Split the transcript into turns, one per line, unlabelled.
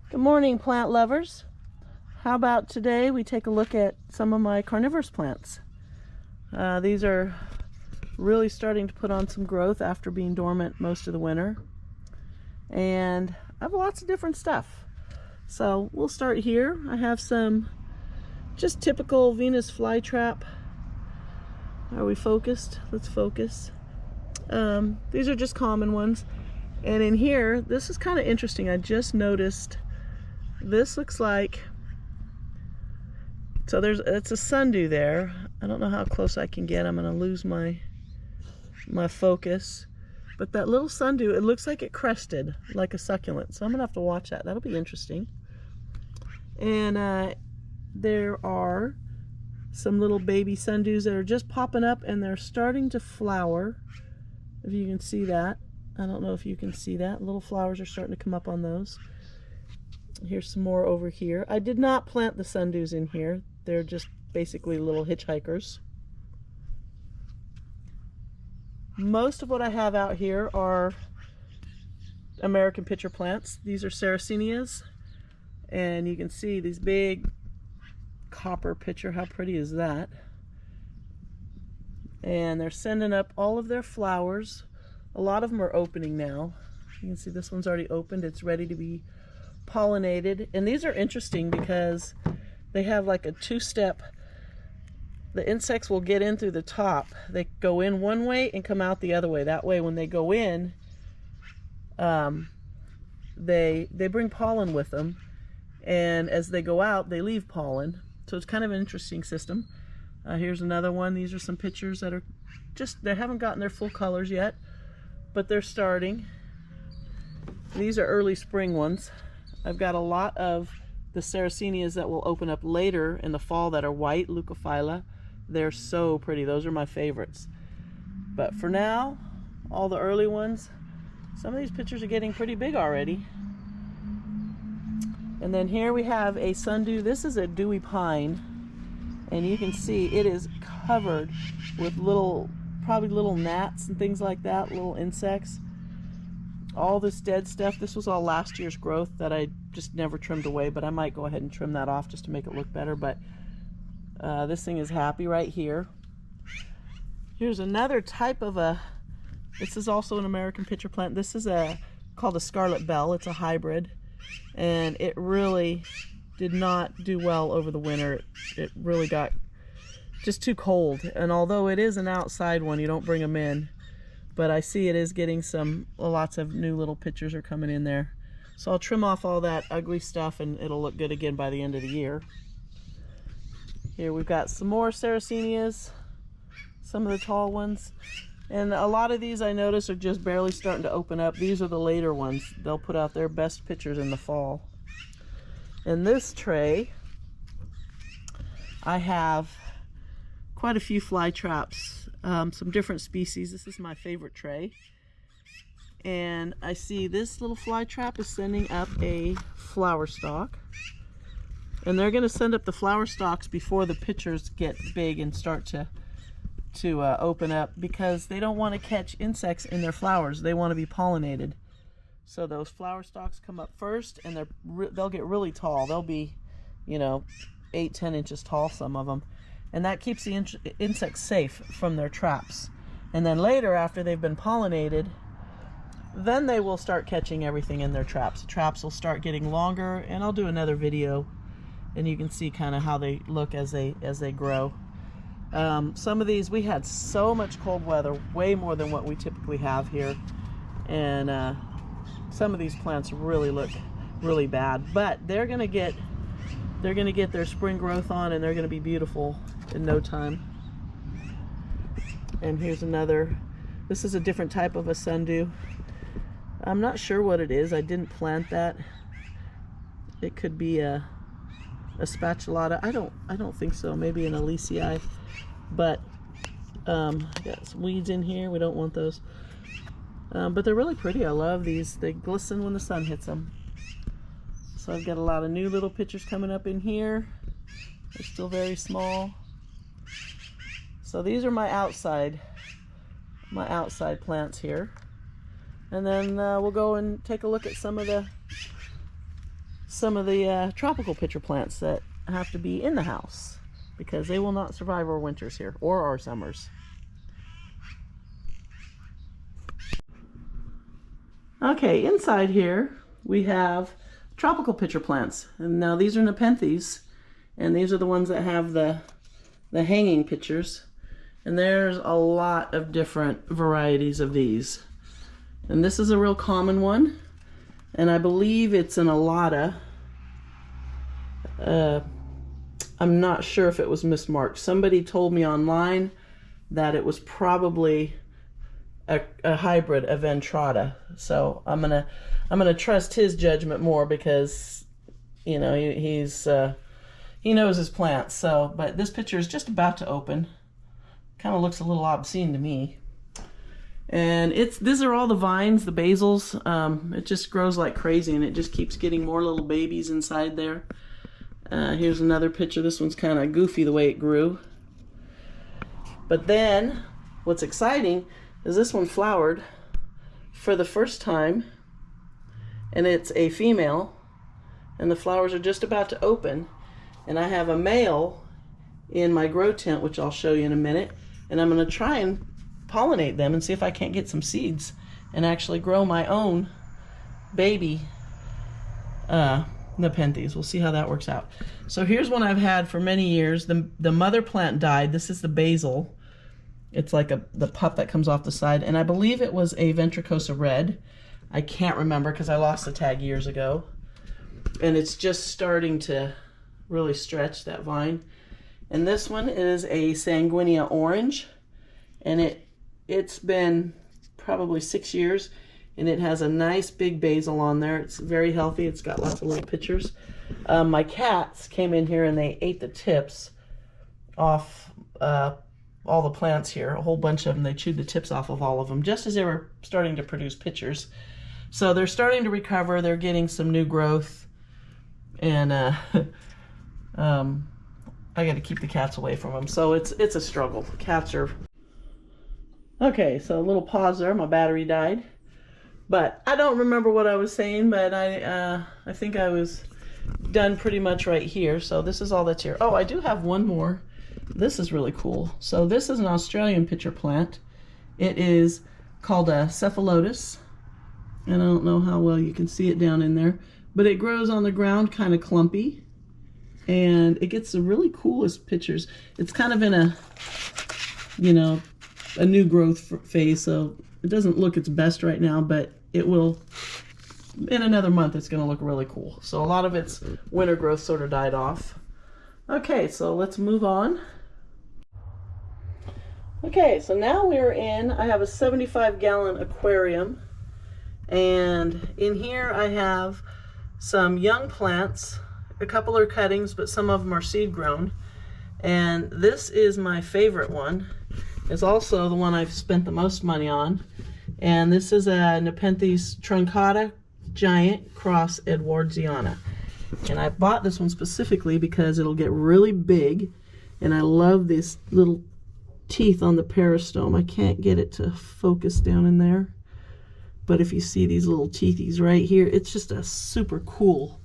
Good morning, plant lovers. How about today we take a look at some of my carnivorous plants. These are really starting to put on some growth after being dormant most of the winter. And I have lots of different stuff. So we'll start here. I have some just typical Venus flytrap. Are we focused? Let's focus. These are just common ones. And in here, this is kind of interesting. I just noticed this looks like, so it's a sundew there. I don't know how close I can get. I'm going to lose my focus. But that little sundew, it looks like it crested like a succulent. So I'm going to have to watch that. That'll be interesting. And there are some little baby sundews that are just popping up and they're starting to flower. If you can see that. I don't know if you can see that. Little flowers are starting to come up on those. Here's some more over here. I did not plant the sundews in here. They're just basically little hitchhikers. Most of what I have out here are American pitcher plants. These are Sarracenias. And you can see these big copper pitcher. How pretty is that? And they're sending up all of their flowers. A lot of them are opening now. You can see this one's already opened. It's ready to be pollinated. And these are interesting because they have like a two-step. The insects will get in through the top. They go in one way and come out the other way. That way when they go in, they bring pollen with them. And as they go out, they leave pollen. So it's kind of an interesting system. Here's another one. These are some pictures that are just, they haven't gotten their full colors yet, but they're starting. These are early spring ones. I've got a lot of the Sarracenias that will open up later in the fall that are white, Leucophylla. They're so pretty. Those are my favorites. But for now, all the early ones, some of these pictures are getting pretty big already. And then here we have a sundew. This is a dewy pine. And you can see it is covered with probably little gnats and things like that, little insects. All this dead stuff, this was all last year's growth that I just never trimmed away, but I might go ahead and trim that off just to make it look better. But this thing is happy right here. Here's another type of this is also an American pitcher plant. This is called a scarlet bell. It's a hybrid, and it really did not do well over the winter. It really got just too cold. And although it is an outside one, you don't bring them in. But I see it is getting lots of new little pitchers are coming in there. So I'll trim off all that ugly stuff and it'll look good again by the end of the year. Here we've got some more Sarracenias, some of the tall ones. And a lot of these I notice are just barely starting to open up. These are the later ones. They'll put out their best pitchers in the fall. In this tray, I have quite a few fly traps, some different species. This is my favorite tray. And I see this little fly trap is sending up a flower stalk. And they're going to send up the flower stalks before the pitchers get big and start to open up, because they don't want to catch insects in their flowers. They want to be pollinated. So those flower stalks come up first, and they'll get really tall. They'll be, 8-10 inches tall, some of them. And that keeps the insects safe from their traps. And then later, after they've been pollinated, then they will start catching everything in their traps. The traps will start getting longer, and I'll do another video, and you can see kind of how they look as they grow. Some of these, we had so much cold weather, way more than what we typically have here. And some of these plants really look really bad, but they're gonna get their spring growth on, and they're gonna be beautiful in no time. And here's another. This is a different type of a sundew. I'm not sure what it is. I didn't plant that. It could be a spatulata. I don't think so. Maybe an Aleacei. But got some weeds in here. We don't want those. But they're really pretty. I love these. They glisten when the sun hits them. So I've got a lot of new little pitchers coming up in here. They're still very small. So these are my outside plants here. And then we'll go and take a look at some of the some of the tropical pitcher plants that have to be in the house because they will not survive our winters here or our summers. Okay, inside here we have tropical pitcher plants, and now these are Nepenthes, and these are the ones that have the hanging pitchers, and there's a lot of different varieties of these, and this is a real common one, and I believe it's an alata. I'm not sure if it was mismarked. Somebody told me online that it was probably a hybrid of Ventrata, so I'm gonna trust his judgment more because, you know, he knows his plants. So, but this picture is just about to open. Kind of looks a little obscene to me. And these are all the vines, the basils. It just grows like crazy, and it just keeps getting more little babies inside there. Here's another picture. This one's kind of goofy the way it grew. But then, what's exciting is this one flowered for the first time, and it's a female, and the flowers are just about to open, and I have a male in my grow tent, which I'll show you in a minute, and I'm going to try and pollinate them and see if I can't get some seeds and actually grow my own baby Nepenthes. We'll see how that works out. So here's one I've had for many years. The mother plant died. This is the basil. It's like the pup that comes off the side, and I believe it was a Ventricosa red. I can't remember because I lost the tag years ago, and it's just starting to really stretch, that vine. And this one is a Sanguinea orange, and it's been probably 6 years, and it has a nice big basil on there. It's very healthy. It's got lots of little pitchers. My cats came in here and they ate the tips off all the plants here, a whole bunch of them. They chewed the tips off of all of them just as they were starting to produce pitchers. So they're starting to recover. They're getting some new growth, and I got to keep the cats away from them. So it's a struggle. Cats are... Okay, so a little pause there. My battery died. But I don't remember what I was saying, but I think I was done pretty much right here. So this is all that's here. Oh, I do have one more. This is really cool. So this is an Australian pitcher plant. It is called a cephalotus, and I don't know how well you can see it down in there, but it grows on the ground kind of clumpy, and it gets the really coolest pitchers. It's kind of in a, you know, a new growth phase, so it doesn't look its best right now, but it will, in another month, it's going to look really cool. So a lot of its winter growth sort of died off. Okay, so let's move on. Okay, so now we're in, I have a 75-gallon aquarium, and in here I have some young plants. A couple are cuttings, but some of them are seed grown. And this is my favorite one. It's also the one I've spent the most money on. And this is a Nepenthes truncata giant cross Edwardsiana. And I bought this one specifically because it'll get really big, and I love these little teeth on the peristome. I can't get it to focus down in there, but if you see these little teethies right here, it's just a super cool